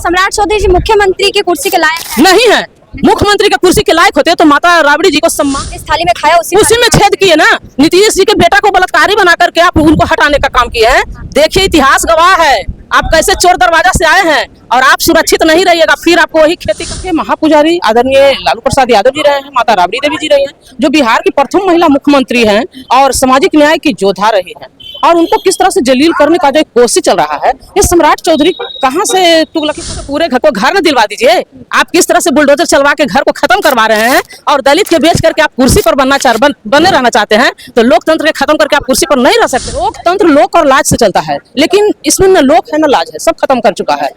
सम्राट चौधरी जी मुख्यमंत्री की कुर्सी के लायक हैं? नहीं है। मुख्यमंत्री के कुर्सी के लायक होते तो माता राबड़ी जी को सम्मान इस थाली में खाया उसी में छेद किए ना। नीतीश जी के बेटा को बलात्कारी बना करके आप उनको हटाने का काम किए हैं। देखिए इतिहास गवाह है आप कैसे चोर दरवाजा से आए हैं और आप सुरक्षित नहीं रहिएगा, फिर आपको वही खेती करके। महापुजारी आदरणीय लालू प्रसाद यादव जी रहे हैं, माता राबड़ी देवी जी रही हैं, जो बिहार की प्रथम महिला मुख्यमंत्री हैं और सामाजिक न्याय की योद्धा रही हैं, और उनको किस तरह से जलील करने का जो एक कोशिश चल रहा है, ये सम्राट चौधरी कहाँ से तुगलकी पूरे घर को घर न दिलवा दीजिए। आप किस तरह से बुलडोजर चलवा के घर को खत्म करवा रहे हैं और दलित के बेच करके आप कुर्सी पर बने रहना चाहते हैं, तो लोकतंत्र के खत्म करके आप कुर्सी पर नहीं रह सकते। लोकतंत्र लोक और लाज से चलता है, लेकिन इसमें न लोक है न लाज है, सब खत्म कर चुका है।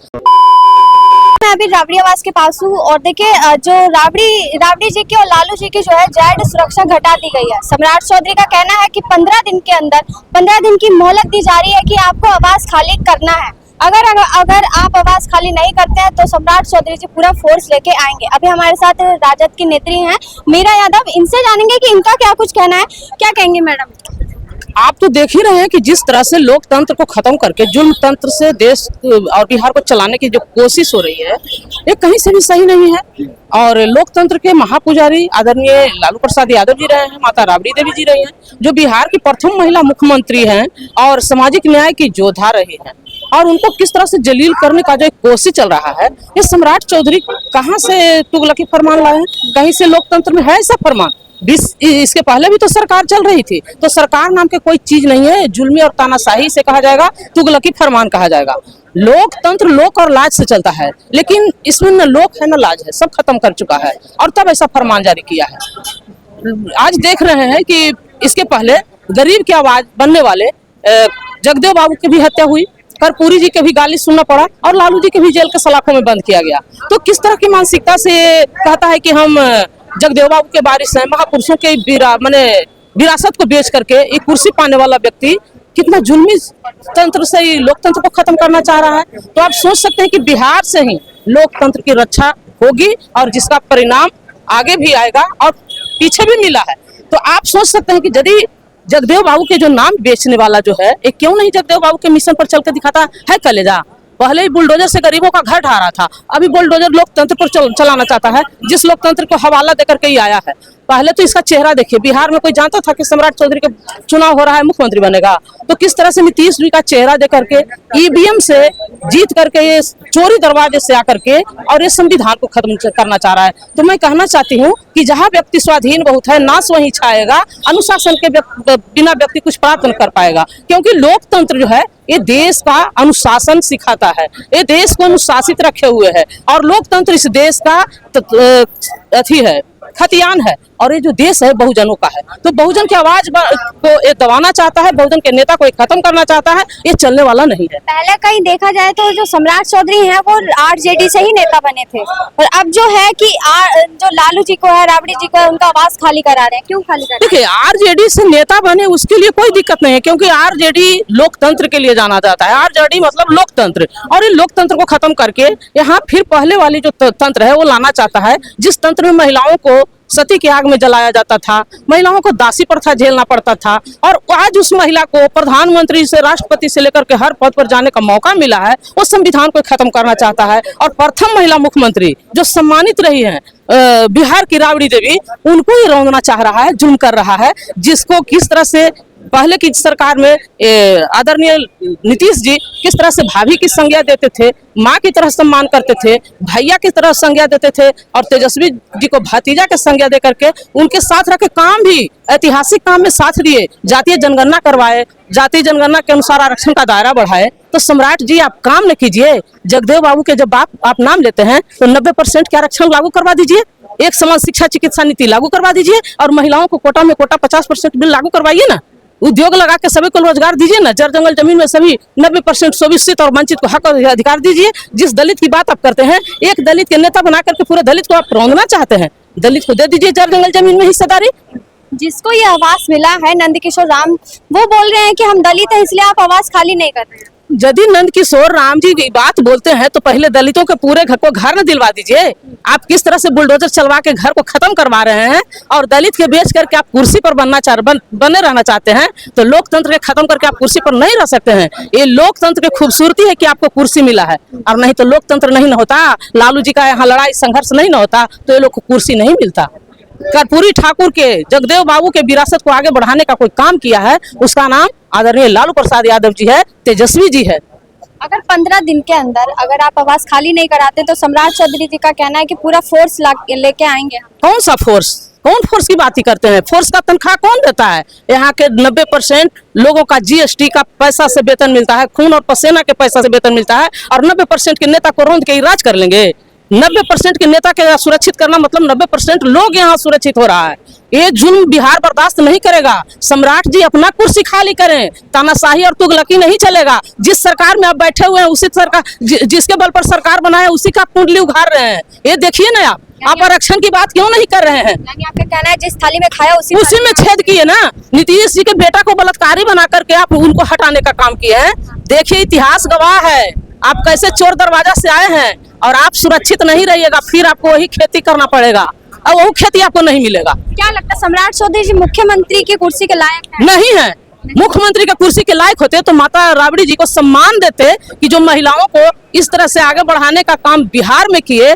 मैं अभी राबड़ी आवास के पास हूँ और देखिए जो राबड़ी जी की और लालू जी की जो है जेड सुरक्षा घटा दी गई है। सम्राट चौधरी का कहना है कि 15 दिन के अंदर 15 दिन की मोहलत दी जा रही है कि आपको आवास खाली करना है। अगर आप आवास खाली नहीं करते हैं तो सम्राट चौधरी जी पूरा फोर्स लेके आएंगे। अभी हमारे साथ राजद की नेत्री हैं मीरा यादव, इनसे जानेंगे कि इनका क्या कुछ कहना है। क्या कहेंगे मैडम? आप तो देख ही रहे हैं कि जिस तरह से लोकतंत्र को खत्म करके जुल्म तंत्र से देश और बिहार को चलाने की जो कोशिश हो रही है, ये कहीं से भी सही नहीं है। और लोकतंत्र के महापुजारी आदरणीय लालू प्रसाद यादव जी रहे हैं, माता राबड़ी देवी जी रही हैं, जो बिहार की प्रथम महिला मुख्यमंत्री हैं और सामाजिक न्याय की योद्धा रही हैं, और उनको किस तरह से जलील करने का जो एक कोशिश चल रहा है, ये सम्राट चौधरी कहाँ से तुगलकी फरमान लाए हैं? कहीं से लोकतंत्र में है ऐसा फरमान? इसके पहले भी तो सरकार चल रही थी, तो सरकार नाम के कोई चीज नहीं है। जुल्मी और तानाशाही से कहा जाएगा, तुगलकी फरमान कहा जाएगा। लोकतंत्र लोक और लाज से चलता है, लेकिन इसमें न लोक है न लाज है, सब खत्म कर चुका है और तब ऐसा फरमान जारी किया है। आज देख रहे हैं कि इसके पहले गरीब की आवाज बनने वाले जगदेव बाबू की भी हत्या हुई, कर्पूरी जी के भी गाली सुनना पड़ा और लालू जी के भी जेल के सलाखों में बंद किया गया। तो किस तरह की मानसिकता से कहता है कि हम जगदेव बाबू के वारिस हैं, महापुरुषों के विरासत को बेच करके एक कुर्सी पाने वाला व्यक्ति कितना जुल्मी तंत्र से ही लोकतंत्र को खत्म करना चाह रहा है। तो आप सोच सकते हैं कि बिहार से ही लोकतंत्र की रक्षा होगी और जिसका परिणाम आगे भी आएगा और पीछे भी मिला है। तो आप सोच सकते हैं कि यदि जगदेव बाबू के जो नाम बेचने वाला जो है, एक क्यों नहीं जगदेव बाबू के मिशन पर चल के दिखाता है कलेजा। पहले ही बुलडोजर से गरीबों का घर ढा रहा था, अभी बुलडोजर लोकतंत्र पर चलाना चाहता है, जिस लोकतंत्र को हवाला देकर के ही आया है। पहले तो इसका चेहरा देखिए, बिहार में कोई जानता था कि सम्राट चौधरी का चुनाव हो रहा है, मुख्यमंत्री बनेगा? तो किस तरह से नीतीश जी का चेहरा दे करके ईवीएम से जीत करके ये चोरी दरवाजे से आकर के और ये संविधान को खत्म करना चाह रहा है। तो मैं कहना चाहती हूँ कि जहाँ व्यक्ति स्वाधीन बहुत है, नाश वहीं छाएगा। अनुशासन के बिना व्यक्ति कुछ प्राप्त नहीं कर पाएगा, क्योंकि लोकतंत्र जो है ये देश का अनुशासन सिखाता है, ये देश को अनुशासित रखे हुए है, और लोकतंत्र इस देश का अथी है, खतियान है, और ये जो देश है बहुजनों का है। तो बहुजन की आवाज को ये दबाना चाहता है, बहुजन के नेता को ये खत्म करना चाहता है, ये चलने वाला नहीं है। पहले कहीं देखा जाए तो जो सम्राट चौधरी हैं वो आरजेडी से ही नेता बने थे, और अब जो है कि जो लालू जी को है, राबड़ी जी को है, उनका आवास खाली करा रहे हैं। क्यों खाली करा रहे हैं? देखिए, आरजेडी से नेता बने उसके लिए कोई दिक्कत नहीं है, क्योंकि आरजेडी लोकतंत्र के लिए जाना जाता है। आरजेडी मतलब लोकतंत्र, और इन लोकतंत्र को खत्म करके यहाँ फिर पहले वाली जो तंत्र है वो लाना चाहता है, जिस तंत्र में महिलाओं को सती की आग में जलाया जाता था, महिलाओं को दासी प्रथा झेलना पड़ता था, और आज उस महिला को प्रधानमंत्री से राष्ट्रपति से लेकर के हर पद पर जाने का मौका मिला है। वो संविधान को खत्म करना चाहता है, और प्रथम महिला मुख्यमंत्री जो सम्मानित रही है बिहार की राबड़ी देवी, उनको ही रौंदना चाह रहा है, जुल्म कर रहा है, जिसको किस तरह से पहले की सरकार में आदरणीय नीतीश जी किस तरह से भाभी की संज्ञा देते थे, माँ की तरह सम्मान करते थे, भैया की तरह संज्ञा देते थे, और तेजस्वी जी को भतीजा के संज्ञा दे करके उनके साथ रह के काम भी ऐतिहासिक काम में साथ दिए, जातीय जनगणना करवाए, जातीय जनगणना के अनुसार आरक्षण का दायरा बढ़ाए। तो सम्राट जी आप काम न कीजिए, जगदेव बाबू के जब आप नाम लेते हैं तो 90% के आरक्षण लागू करवा दीजिए, एक समान शिक्षा चिकित्सा नीति लागू करवा दीजिए, और महिलाओं को कोटा में कोटा 50% बिल लागू करवाइए ना, उद्योग लगा के सभी को रोजगार दीजिए ना, जड़ जंगल जमीन में सभी 90% शोषित और वंचित को हक और अधिकार दीजिए। जिस दलित की बात आप करते हैं, एक दलित के नेता बना करके पूरे दलित को आप रौंदना चाहते हैं, दलित को दे दीजिए जड़ जंगल जमीन में हिस्सेदारी। जिसको ये आवास मिला है नंदकिशोर राम, वो बोल रहे हैं कि हम दलित हैं इसलिए आप आवास खाली नहीं कर रहे हैं। यदि नंद किशोर राम जी की बात बोलते हैं तो पहले दलितों के पूरे घर को घर न दिलवा दीजिए। आप किस तरह से बुलडोजर चलवा के घर को खत्म करवा रहे हैं और दलित के बेच करके आप कुर्सी पर बने रहना चाहते हैं, तो लोकतंत्र के खत्म करके आप कुर्सी पर नहीं रह सकते हैं। ये लोकतंत्र की खूबसूरती है कि आपको कुर्सी मिला है, और नहीं तो लोकतंत्र नहीं न होता, लालू जी का यहाँ लड़ाई संघर्ष नहीं न होता तो ये लोग को कुर्सी नहीं मिलता। कर्पूरी ठाकुर के, जगदेव बाबू के विरासत को आगे बढ़ाने का कोई काम किया है, उसका नाम आदरणीय लालू प्रसाद यादव जी है, तेजस्वी जी है। अगर 15 दिन के अंदर अगर आप आवास खाली नहीं कराते तो सम्राट चौधरी जी का कहना है कि पूरा फोर्स लेके आएंगे। कौन सा फोर्स? कौन फोर्स की बात ही करते हैं? फोर्स का तनख्वाह कौन देता है? यहाँ के 90% लोगों का जीएसटी का पैसा से वेतन मिलता है, खून और पसीना के पैसा से वेतन मिलता है, और 90% के नेता को रौंद के ही राज कर लेंगे। 90% के नेता के सुरक्षित करना मतलब 90% लोग यहाँ सुरक्षित हो रहा है। ये जुल्म बिहार बर्दाश्त नहीं करेगा। सम्राट जी अपना कुर्सी खाली करें, तानाशाही और तुगलकी नहीं चलेगा। जिस सरकार में आप बैठे हुए हैं उसी सरकार, जिसके बल पर सरकार बनाए उसी का कुंडली उघाड़ रहे हैं। ये देखिए ना, आप आरक्षण की बात क्यों नहीं कर रहे हैं? यानी आपका कहना है जिस थाली में खाया उसी में छेद किए ना। नीतीश जी के बेटा को बलात्कारी बना करके आप उनको हटाने का काम किए हैं। देखिए, इतिहास गवाह है आप कैसे चोर दरवाजा से आए हैं, और आप सुरक्षित नहीं रहिएगा, फिर आपको वही खेती करना पड़ेगा और वो खेती आपको नहीं मिलेगा। क्या लगता है सम्राट चौधरी जी मुख्यमंत्री की कुर्सी के लायक है? नहीं है। मुख्यमंत्री के कुर्सी के लायक होते तो माता राबड़ी जी को सम्मान देते कि जो महिलाओं को इस तरह से आगे बढ़ाने का काम बिहार में किए,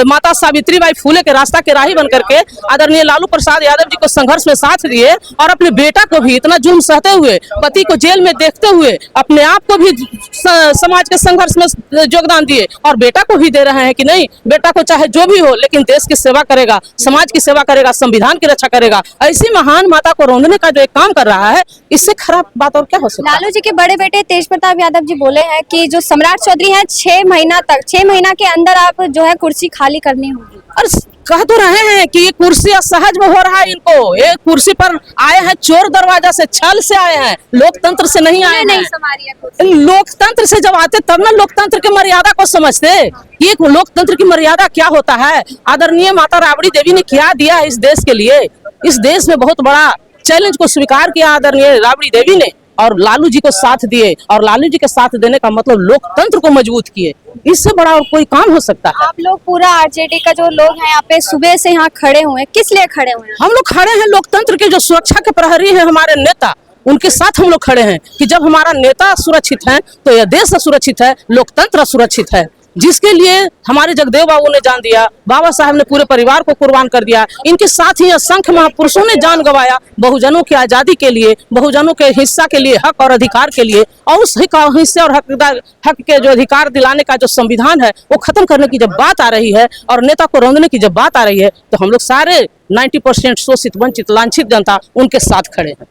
माता सावित्रीबाई फुले के रास्ता के राही बन करके आदरणीय लालू प्रसाद यादव जी को संघर्ष में साथ दिए, और अपने बेटा को भी इतना जुल्म सहते हुए, पति को जेल में देखते हुए, अपने आप को भी समाज के संघर्ष में योगदान दिए, और बेटा को भी दे रहे हैं कि नहीं, बेटा को चाहे जो भी हो लेकिन देश की सेवा करेगा, समाज की सेवा करेगा, संविधान की रक्षा करेगा। ऐसी महान माता को रौंदने का जो एक काम कर रहा है, इससे खराब बात और क्या हो सकता है? लालू जी के बड़े बेटे तेज प्रताप यादव जी बोले हैं कि जो सम्राट चौधरी हैं 6 महीना के अंदर आप जो है कुर्सी खाली करनी होगी। और कह तो रहे हैं कि ये कुर्सी असहज में हो रहा है इनको। ये कुर्सी पर आए हैं चोर दरवाजा से, छल से आए हैं, लोकतंत्र से नहीं आए हैं। लोकतंत्र से जब आते तब ना लोकतंत्र की मर्यादा को समझते। ये लोकतंत्र की मर्यादा क्या होता है? आदरणीय माता राबड़ी देवी ने क्या दिया इस देश के लिए? इस देश में बहुत बड़ा चैलेंज को स्वीकार किया आदरणीय राबड़ी देवी ने, और लालू जी को साथ दिए, और लालू जी के साथ देने का मतलब लोकतंत्र को मजबूत किए। इससे बड़ा और कोई काम हो सकता है? आप लोग पूरा आरजेडी का जो लोग हैं यहाँ पे सुबह से यहाँ खड़े हुए हैं, किस लिए खड़े हुए हैं? हम लोग खड़े हैं लोकतंत्र के जो सुरक्षा के प्रहरी हैं हमारे नेता, उनके साथ हम लोग खड़े हैं कि जब हमारा नेता सुरक्षित है तो यह देश सुरक्षित है, लोकतंत्र सुरक्षित है, जिसके लिए हमारे जगदेव बाबू ने जान दिया, बाबा साहब ने पूरे परिवार को कुर्बान कर दिया। इनके साथ ही असंख्य महापुरुषों ने जान गंवाया बहुजनों की आजादी के लिए, बहुजनों के हिस्सा के लिए, हक और अधिकार के लिए। और उस हिस्से और हक के जो अधिकार दिलाने का जो संविधान है वो खत्म करने की जब बात आ रही है, और नेता को रौंदने की जब बात आ रही है, तो हम लोग सारे 90% शोषित, वंचित, लांछित जनता उनके साथ खड़े हैं।